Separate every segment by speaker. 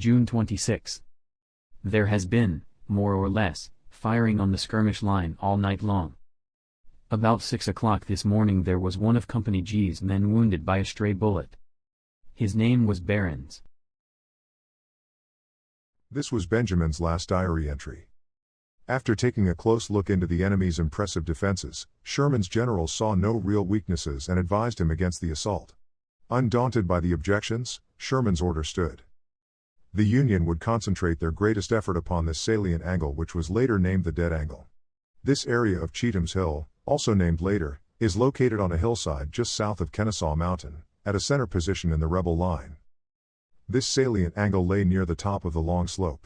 Speaker 1: June 26. There has been, more or less, firing on the skirmish line all night long. About 6 o'clock this morning there was one of Company G's men wounded by a stray bullet. His name was Behrens.
Speaker 2: This was Benjamin's last diary entry. After taking a close look into the enemy's impressive defenses, Sherman's generals saw no real weaknesses and advised him against the assault. Undaunted by the objections, Sherman's order stood. The Union would concentrate their greatest effort upon this salient angle, which was later named the Dead Angle. This area of Cheatham's Hill, also named later, is located on a hillside just south of Kennesaw Mountain, at a center position in the rebel line. This salient angle lay near the top of the long slope.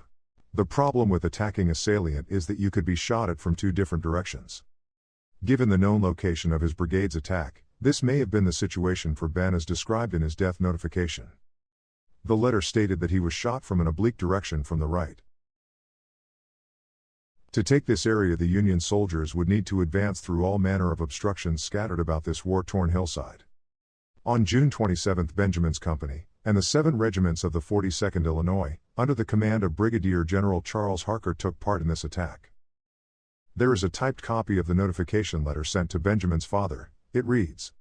Speaker 2: The problem with attacking a salient is that you could be shot at from two different directions. Given the known location of his brigade's attack, this may have been the situation for Ben as described in his death notification. The letter stated that he was shot from an oblique direction from the right. To take this area, the Union soldiers would need to advance through all manner of obstructions scattered about this war-torn hillside. On June 27, Benjamin's company, and the 7 regiments of the 42nd Illinois, under the command of Brigadier General Charles Harker, took part in this attack. There is a typed copy of the notification letter sent to Benjamin's father. It reads,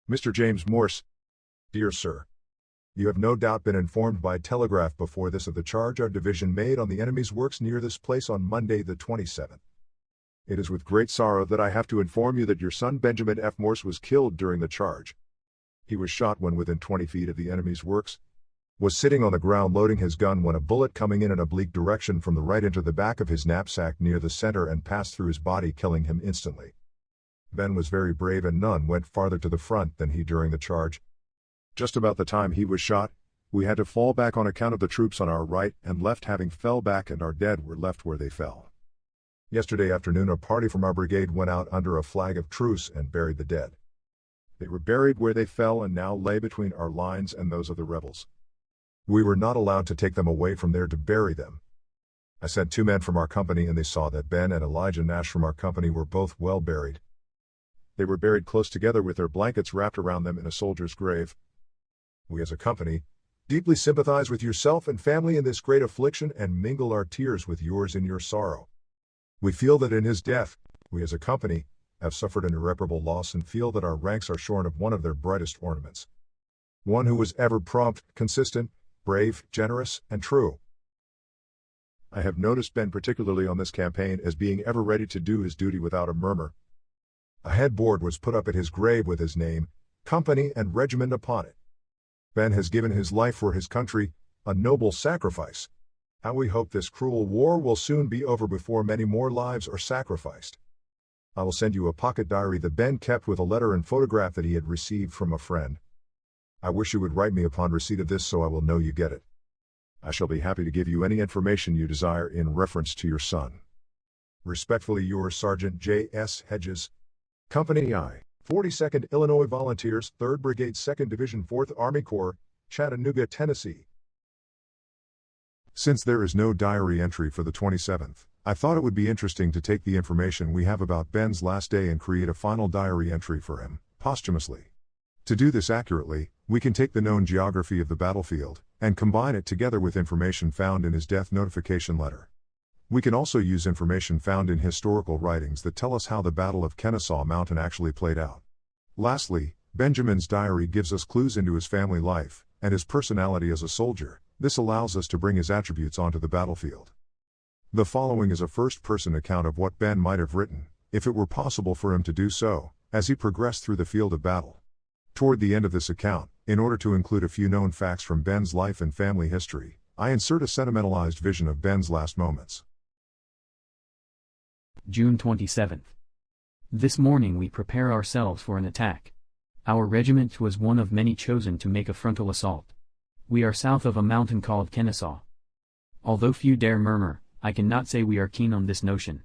Speaker 2: Mr. James Morse, Dear Sir, you have no doubt been informed by telegraph before this of the charge our division made on the enemy's works near this place on Monday the 27th. It is with great sorrow that I have to inform you that your son Benjamin F. Morse was killed during the charge. He was shot when within 20 feet of the enemy's works, was sitting on the ground loading his gun when a bullet coming in an oblique direction from the right entered the back of his knapsack near the center and passed through his body, killing him instantly. Ben was very brave and none went farther to the front than he during the charge. Just about the time he was shot, we had to fall back on account of the troops on our right and left having fell back, and our dead were left where they fell. Yesterday afternoon a party from our brigade went out under a flag of truce and buried the dead. They were buried where they fell and now lay between our lines and those of the rebels. We were not allowed to take them away from there to bury them. I sent 2 men from our company and they saw that Ben and Elijah Nash from our company were both well buried. They were buried close together with their blankets wrapped around them in a soldier's grave. We as a company deeply sympathize with yourself and family in this great affliction and mingle our tears with yours in your sorrow. We feel that in his death, we as a company have suffered an irreparable loss and feel that our ranks are shorn of one of their brightest ornaments. One who was ever prompt, consistent, brave, generous, and true. I have noticed Ben particularly on this campaign as being ever ready to do his duty without a murmur. A headboard was put up at his grave with his name, company, and regiment upon it. Ben has given his life for his country, a noble sacrifice. How we hope this cruel war will soon be over before many more lives are sacrificed. I will send you a pocket diary that Ben kept with a letter and photograph that he had received from a friend. I wish you would write me upon receipt of this so I will know you get it. I shall be happy to give you any information you desire in reference to your son. Respectfully yours, Sergeant J. S. Hedges, Company I, 42nd Illinois Volunteers, 3rd Brigade, 2nd Division, 4th Army Corps, Chattanooga, Tennessee. Since there is no diary entry for the 27th, I thought it would be interesting to take the information we have about Ben's last day and create a final diary entry for him, posthumously. To do this accurately, we can take the known geography of the battlefield, and combine it together with information found in his death notification letter. We can also use information found in historical writings that tell us how the Battle of Kennesaw Mountain actually played out. Lastly, Benjamin's diary gives us clues into his family life, and his personality as a soldier. This allows us to bring his attributes onto the battlefield. The following is a first-person account of what Ben might have written, if it were possible for him to do so, as he progressed through the field of battle. Toward the end of this account, in order to include a few known facts from Ben's life and family history, I insert a sentimentalized vision of Ben's last moments.
Speaker 1: June 27. This morning we prepare ourselves for an attack. Our regiment was one of many chosen to make a frontal assault. We are south of a mountain called Kennesaw. Although few dare murmur, I cannot say we are keen on this notion.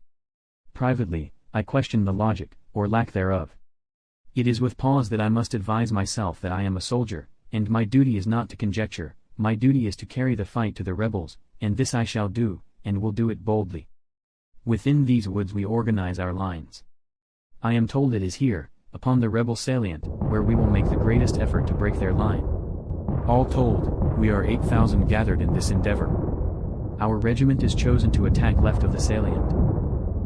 Speaker 1: Privately, I question the logic, or lack thereof. It is with pause that I must advise myself that I am a soldier, and my duty is not to conjecture, my duty is to carry the fight to the rebels, and this I shall do, and will do it boldly. Within these woods we organize our lines. I am told it is here, upon the rebel salient, where we will make the greatest effort to break their line. All told, We are 8,000 gathered in this endeavor. Our regiment is chosen to attack left of the salient.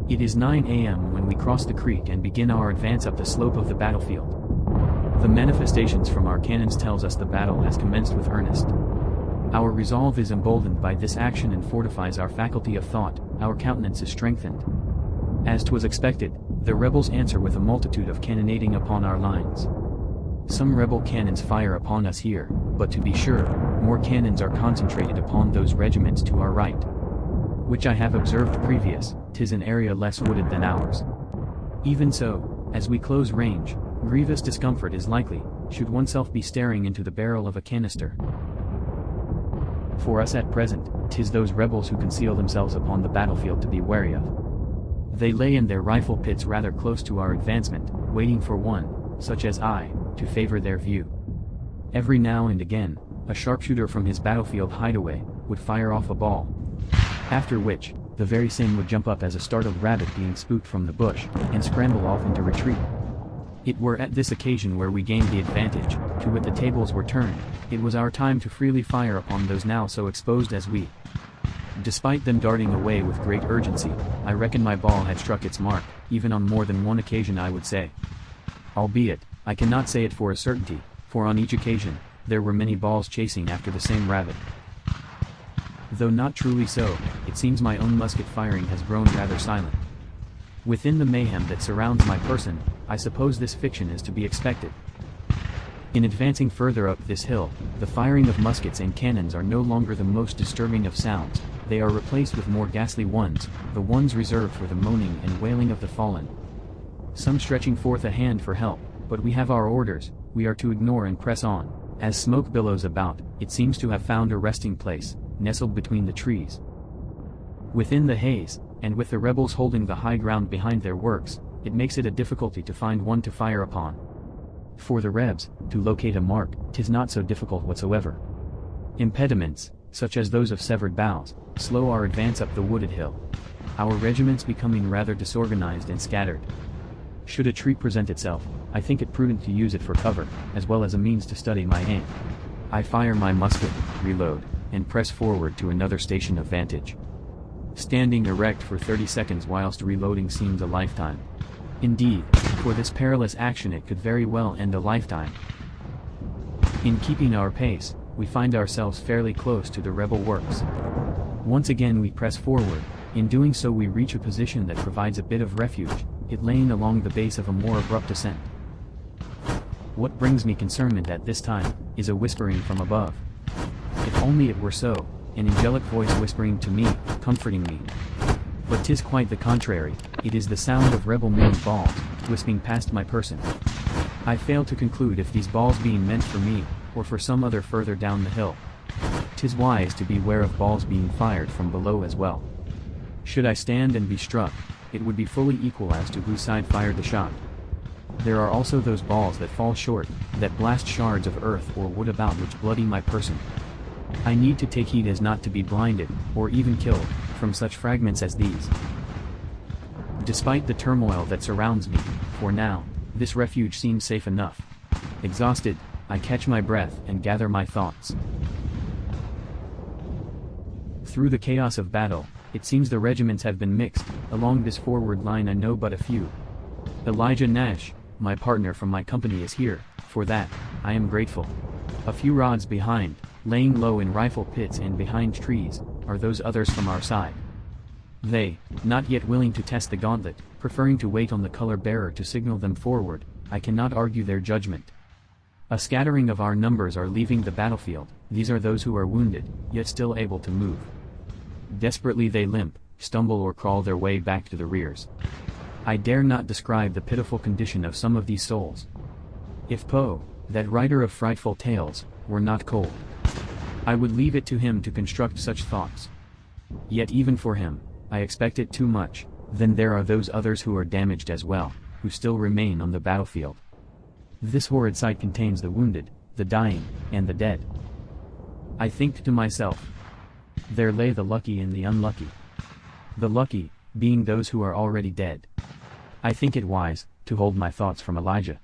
Speaker 1: It is 9 a.m. when we cross the creek and begin our advance up the slope of the battlefield. The manifestations from our cannons tells us the battle has commenced with earnest. Our resolve is emboldened by this action and fortifies our faculty of thought, our countenance is strengthened. As 'twas expected, the rebels answer with a multitude of cannonading upon our lines. Some rebel cannons fire upon us here, but to be sure, more cannons are concentrated upon those regiments to our right. Which I have observed previous, 'tis an area less wooded than ours. Even so, as we close range, grievous discomfort is likely, should oneself be staring into the barrel of a canister. For us at present, 'tis those rebels who conceal themselves upon the battlefield to be wary of. They lay in their rifle pits rather close to our advancement, waiting for one, such as I, to favor their view. Every now and again, a sharpshooter from his battlefield hideaway would fire off a ball. After which, the very same would jump up as a startled rabbit being spooked from the bush, and scramble off into retreat. It were at this occasion where we gained the advantage, to wit the tables were turned, it was our time to freely fire upon those now so exposed as we. Despite them darting away with great urgency, I reckon my ball had struck its mark, even on more than one occasion I would say. Albeit, I cannot say it for a certainty, for on each occasion, there were many balls chasing after the same rabbit. Though not truly so, it seems my own musket firing has grown rather silent. Within the mayhem that surrounds my person, I suppose this fiction is to be expected. In advancing further up this hill, the firing of muskets and cannons are no longer the most disturbing of sounds, they are replaced with more ghastly ones, the ones reserved for the moaning and wailing of the fallen. Some stretching forth a hand for help, but we have our orders, we are to ignore and press on. As smoke billows about, it seems to have found a resting place, nestled between the trees. Within the haze, and with the rebels holding the high ground behind their works, it makes it a difficulty to find one to fire upon. For the Rebs, to locate a mark, 'tis not so difficult whatsoever. Impediments, such as those of severed boughs, slow our advance up the wooded hill. Our regiments becoming rather disorganized and scattered. Should a tree present itself, I think it prudent to use it for cover, as well as a means to study my aim. I fire my musket, reload, and press forward to another station of vantage. Standing erect for 30 seconds whilst reloading seems a lifetime. Indeed, for this perilous action it could very well end a lifetime. In keeping our pace, we find ourselves fairly close to the rebel works. Once again we press forward, in doing so we reach a position that provides a bit of refuge, it laying along the base of a more abrupt ascent. What brings me concernment at this time, is a whispering from above. If only it were so, an angelic voice whispering to me, comforting me. But 'tis quite the contrary, it is the sound of rebel-made balls, whisping past my person. I fail to conclude if these balls being meant for me, or for some other further down the hill. 'Tis wise to beware of balls being fired from below as well. Should I stand and be struck, it would be fully equal as to whose side fired the shot. There are also those balls that fall short, that blast shards of earth or wood about which bloody my person. I need to take heed as not to be blinded, or even killed, from such fragments as these. Despite the turmoil that surrounds me, for now, this refuge seems safe enough. Exhausted, I catch my breath and gather my thoughts. Through the chaos of battle, it seems the regiments have been mixed. Along this forward line I know but a few. Elijah Nash, my partner from my company, is here. For that, I am grateful. A few rods behind, laying low in rifle pits and behind trees, are those others from our side. They, not yet willing to test the gauntlet, preferring to wait on the color bearer to signal them forward, I cannot argue their judgment. A scattering of our numbers are leaving the battlefield, these are those who are wounded, yet still able to move. Desperately they limp, stumble or crawl their way back to the rears. I dare not describe the pitiful condition of some of these souls. If Poe, that writer of frightful tales, were not cold, I would leave it to him to construct such thoughts. Yet even for him, I expect it too much. Then there are those others who are damaged as well, who still remain on the battlefield. This horrid sight contains the wounded, the dying, and the dead. I think to myself, there lay the lucky and the unlucky. The lucky, being those who are already dead. I think it wise, to hold my thoughts from Elijah.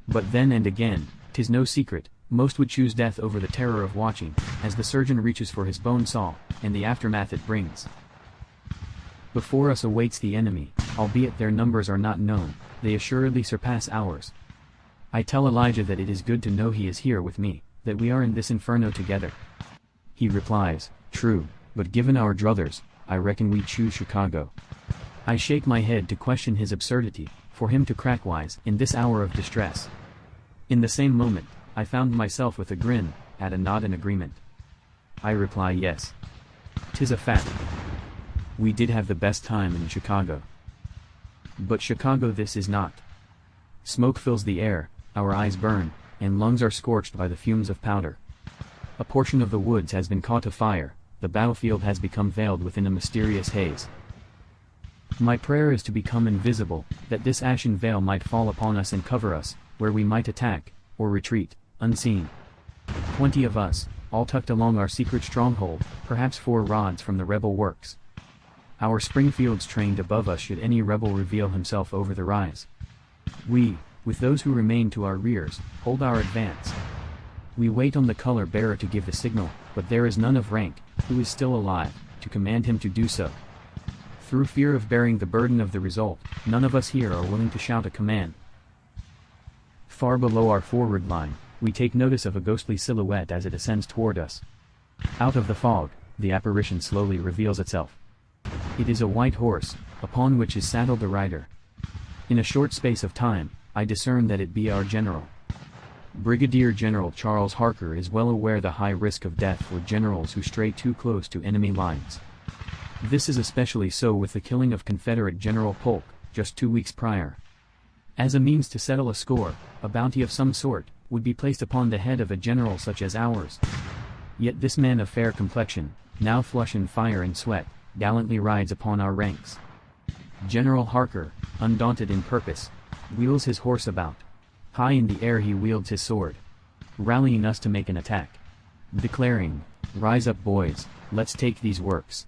Speaker 1: But then and again, 'tis no secret, Most would choose death over the terror of watching, as the surgeon reaches for his bone saw, and the aftermath it brings. Before us awaits the enemy, albeit their numbers are not known, they assuredly surpass ours. I tell Elijah that it is good to know he is here with me, that we are in this inferno together. He replies, "True, but given our druthers, I reckon we'd choose Chicago." I shake my head to question his absurdity, for him to crack wise in this hour of distress. In the same moment, I found myself with a grin, at a nod in agreement. I reply yes. 'Tis a fact. We did have the best time in Chicago. But Chicago this is not. Smoke fills the air, our eyes burn, and lungs are scorched by the fumes of powder. A portion of the woods has been caught afire, the battlefield has become veiled within a mysterious haze. My prayer is to become invisible, that this ashen veil might fall upon us and cover us, where we might attack, or retreat, unseen. 20 of us, all tucked along our secret stronghold, perhaps 4 rods from the rebel works. Our Springfields trained above us should any rebel reveal himself over the rise. We, with those who remain to our rears, hold our advance. We wait on the color bearer to give the signal, but there is none of rank, who is still alive, to command him to do so. Through fear of bearing the burden of the result, none of us here are willing to shout a command. Far below our forward line, we take notice of a ghostly silhouette as it ascends toward us. Out of the fog, the apparition slowly reveals itself. It is a white horse, upon which is saddled a rider. In a short space of time, I discern that it be our general. Brigadier General Charles Harker is well aware the high risk of death for generals who stray too close to enemy lines. This is especially so with the killing of Confederate General Polk, just 2 weeks prior. As a means to settle a score, a bounty of some sort would be placed upon the head of a general such as ours. Yet this man of fair complexion, now flush in fire and sweat, gallantly rides upon our ranks. General Harker, undaunted in purpose, wheels his horse about. High in the air he wields his sword, rallying us to make an attack, declaring, "Rise up, boys, let's take these works."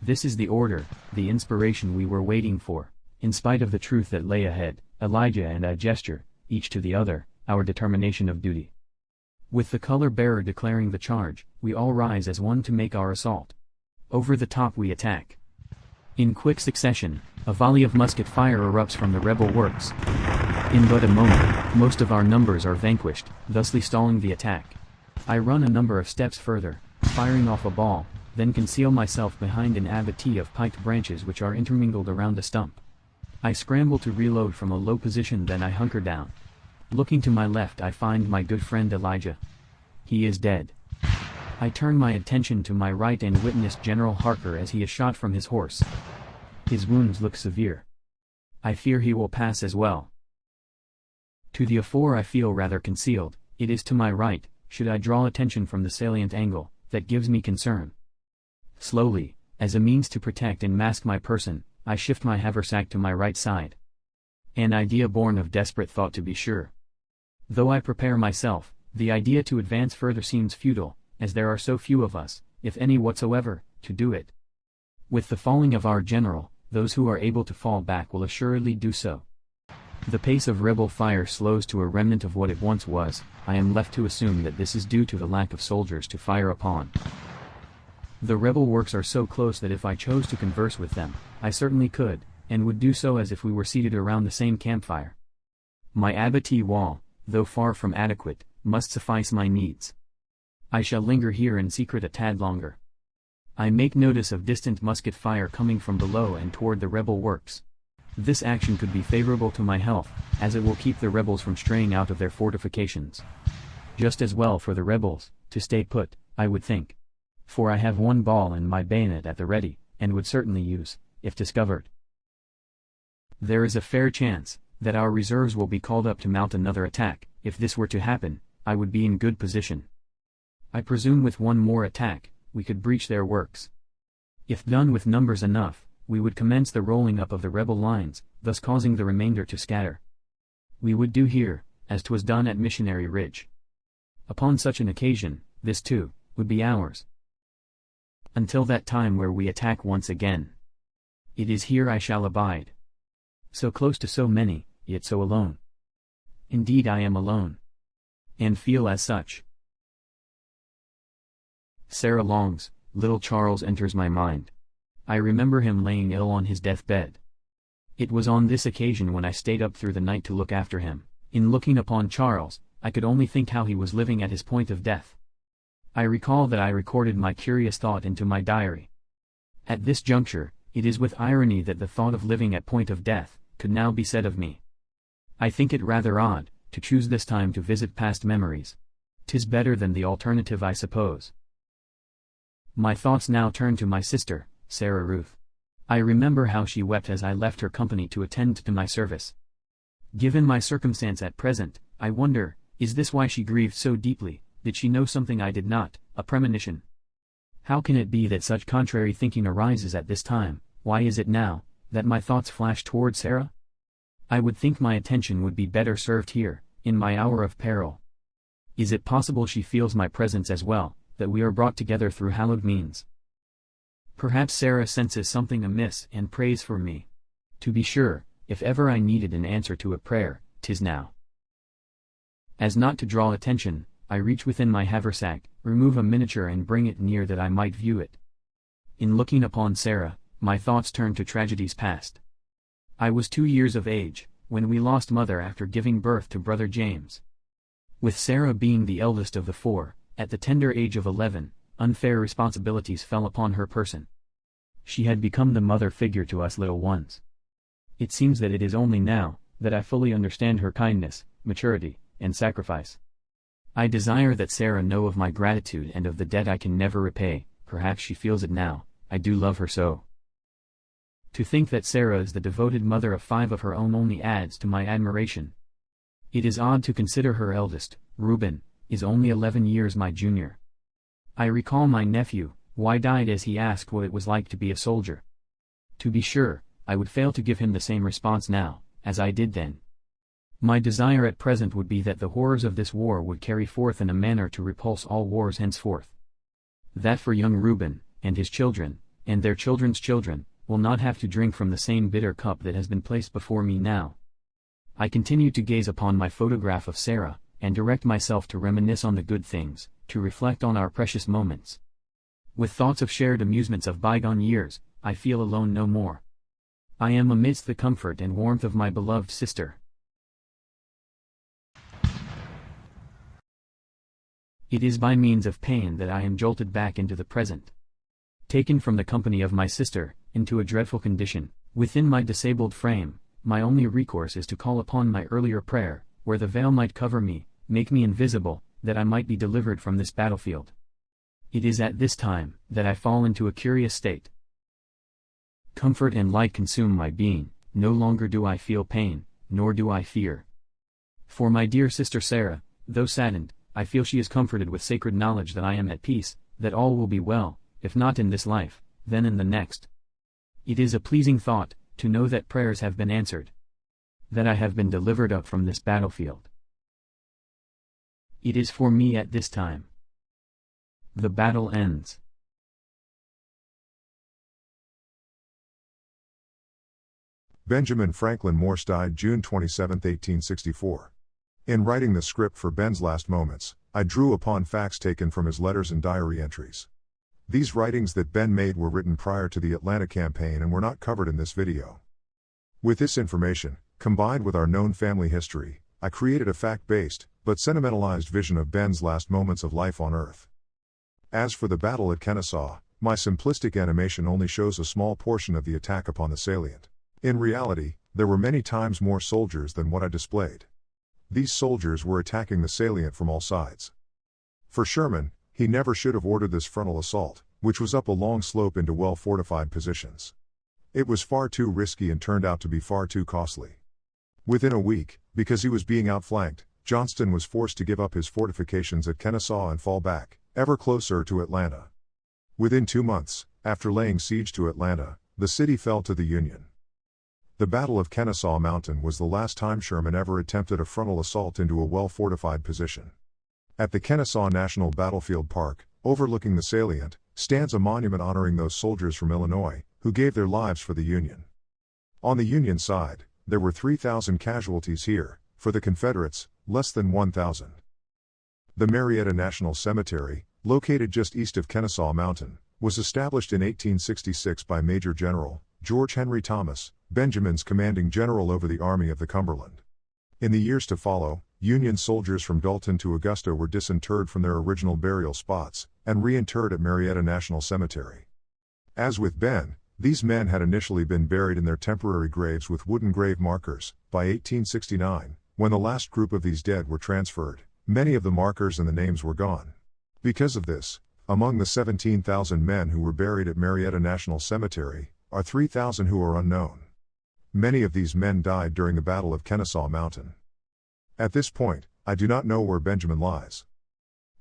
Speaker 1: This is the order, the inspiration we were waiting for. In spite of the truth that lay ahead, Elijah and I gesture, each to the other, our determination of duty. With the color bearer declaring the charge, we all rise as one to make our assault. Over the top we attack. In quick succession, a volley of musket fire erupts from the rebel works. In but a moment, most of our numbers are vanquished, thusly stalling the attack. I run a number of steps further, firing off a ball, then conceal myself behind an abattis of piked branches which are intermingled around a stump. I scramble to reload from a low position, then I hunker down. Looking to my left I find my good friend Elijah. He is dead. I turn my attention to my right and witness General Harker as he is shot from his horse. His wounds look severe. I fear he will pass as well. To the afore I feel rather concealed, it is to my right, should I draw attention from the salient angle, that gives me concern. Slowly, as a means to protect and mask my person, I shift my haversack to my right side. An idea born of desperate thought to be sure. Though I prepare myself, the idea to advance further seems futile, as there are so few of us, if any whatsoever, to do it. With the falling of our general, those who are able to fall back will assuredly do so. The pace of rebel fire slows to a remnant of what it once was. I am left to assume that this is due to the lack of soldiers to fire upon. The rebel works are so close that if I chose to converse with them, I certainly could, and would do so as if we were seated around the same campfire. My abattis wall, though far from adequate, must suffice my needs. I shall linger here in secret a tad longer. I make notice of distant musket fire coming from below and toward the rebel works. This action could be favorable to my health, as it will keep the rebels from straying out of their fortifications. Just as well for the rebels, to stay put, I would think. For I have one ball and my bayonet at the ready, and would certainly use, if discovered. There is a fair chance, that our reserves will be called up to mount another attack. If this were to happen, I would be in good position. I presume with one more attack, we could breach their works. If done with numbers enough, we would commence the rolling up of the rebel lines, thus causing the remainder to scatter. We would do here, as 'twas done at Missionary Ridge. Upon such an occasion, this too, would be ours. Until that time where we attack once again. It is here I shall abide. So close to so many, yet so alone. Indeed I am alone. and feel as such. Sarah Long's little Charles enters my mind. I remember him laying ill on his deathbed. It was on this occasion when I stayed up through the night to look after him. In looking upon Charles, I could only think how he was living at his point of death. I recall that I recorded my curious thought into my diary. At this juncture, it is with irony that the thought of living at point of death could now be said of me. I think it rather odd to choose this time to visit past memories. 'Tis better than the alternative, I suppose. My thoughts now turn to my sister, Sarah Ruth. I remember how she wept as I left her company to attend to my service. Given my circumstance at present, I wonder, is this why she grieved so deeply? Did she know something I did not, a premonition? How can it be that such contrary thinking arises at this time? Why is it now that my thoughts flash toward Sarah? I would think my attention would be better served here, in my hour of peril. Is it possible she feels my presence as well, that we are brought together through hallowed means? Perhaps Sarah senses something amiss and prays for me. To be sure, if ever I needed an answer to a prayer, 'tis now. As not to draw attention, I reach within my haversack, remove a miniature and bring it near that I might view it. In looking upon Sarah, my thoughts turn to tragedies past. I was 2 years of age, when we lost mother after giving birth to brother James. With Sarah being the eldest of the 4, at the tender age of 11, unfair responsibilities fell upon her person. She had become the mother figure to us little ones. It seems that it is only now that I fully understand her kindness, maturity, and sacrifice. I desire that Sarah know of my gratitude and of the debt I can never repay. Perhaps she feels it now. I do love her so. To think that Sarah is the devoted mother of 5 of her own only adds to my admiration. It is odd to consider her eldest, Reuben, is only 11 years my junior. I recall my nephew, why died, as he asked what it was like to be a soldier. To be sure, I would fail to give him the same response now, as I did then. My desire at present would be that the horrors of this war would carry forth in a manner to repulse all wars henceforth. That for young Reuben, and his children, and their children's children, will not have to drink from the same bitter cup that has been placed before me now. I continue to gaze upon my photograph of Sarah, and direct myself to reminisce on the good things, to reflect on our precious moments. With thoughts of shared amusements of bygone years, I feel alone no more. I am amidst the comfort and warmth of my beloved sister. It is by means of pain that I am jolted back into the present. Taken from the company of my sister, into a dreadful condition, within my disabled frame, my only recourse is to call upon my earlier prayer, where the veil might cover me, make me invisible, that I might be delivered from this battlefield. It is at this time that I fall into a curious state. Comfort and light consume my being, no longer do I feel pain, nor do I fear. For my dear sister Sarah, though saddened, I feel she is comforted with sacred knowledge that I am at peace, that all will be well, if not in this life, then in the next. It is a pleasing thought, to know that prayers have been answered. That I have been delivered up from this battlefield. It is for me at this time. The battle ends.
Speaker 2: Benjamin Franklin Morse died June 27, 1864. In writing the script for Ben's last moments, I drew upon facts taken from his letters and diary entries. These writings that Ben made were written prior to the Atlanta campaign and were not covered in this video. With this information, combined with our known family history, I created a fact-based, but sentimentalized vision of Ben's last moments of life on Earth. As for the battle at Kennesaw, my simplistic animation only shows a small portion of the attack upon the salient. In reality, there were many times more soldiers than what I displayed. These soldiers were attacking the salient from all sides. For Sherman, he never should have ordered this frontal assault, which was up a long slope into well-fortified positions. It was far too risky and turned out to be far too costly. Within a week, because he was being outflanked, Johnston was forced to give up his fortifications at Kennesaw and fall back, ever closer to Atlanta. Within 2 months, after laying siege to Atlanta, the city fell to the Union. The Battle of Kennesaw Mountain was the last time Sherman ever attempted a frontal assault into a well-fortified position. At the Kennesaw National Battlefield Park, overlooking the salient, stands a monument honoring those soldiers from Illinois, who gave their lives for the Union. On the Union side, there were 3,000 casualties here, for the Confederates, less than 1,000. The Marietta National Cemetery, located just east of Kennesaw Mountain, was established in 1866 by Major General George Henry Thomas, Benjamin's commanding general over the Army of the Cumberland. In the years to follow, Union soldiers from Dalton to Augusta were disinterred from their original burial spots and reinterred at Marietta National Cemetery. As with Ben, these men had initially been buried in their temporary graves with wooden grave markers. By 1869, when the last group of these dead were transferred, many of the markers and the names were gone. Because of this, among the 17,000 men who were buried at Marietta National Cemetery, are 3,000 who are unknown. Many of these men died during the Battle of Kennesaw Mountain. At this point, I do not know where Benjamin lies.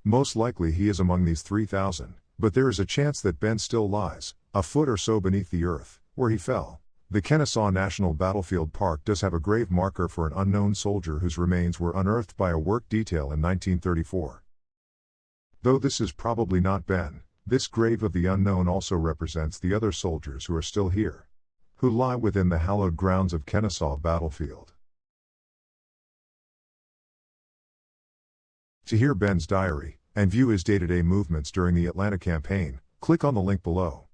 Speaker 2: Most likely he is among these 3,000, but there is a chance that Ben still lies, a foot or so beneath the earth, where he fell. The Kennesaw National Battlefield Park does have a grave marker for an unknown soldier whose remains were unearthed by a work detail in 1934. Though this is probably not Ben, this grave of the unknown also represents the other soldiers who are still here, who lie within the hallowed grounds of Kennesaw Battlefield. To hear Ben's diary, and view his day-to-day movements during the Atlanta campaign, click on the link below.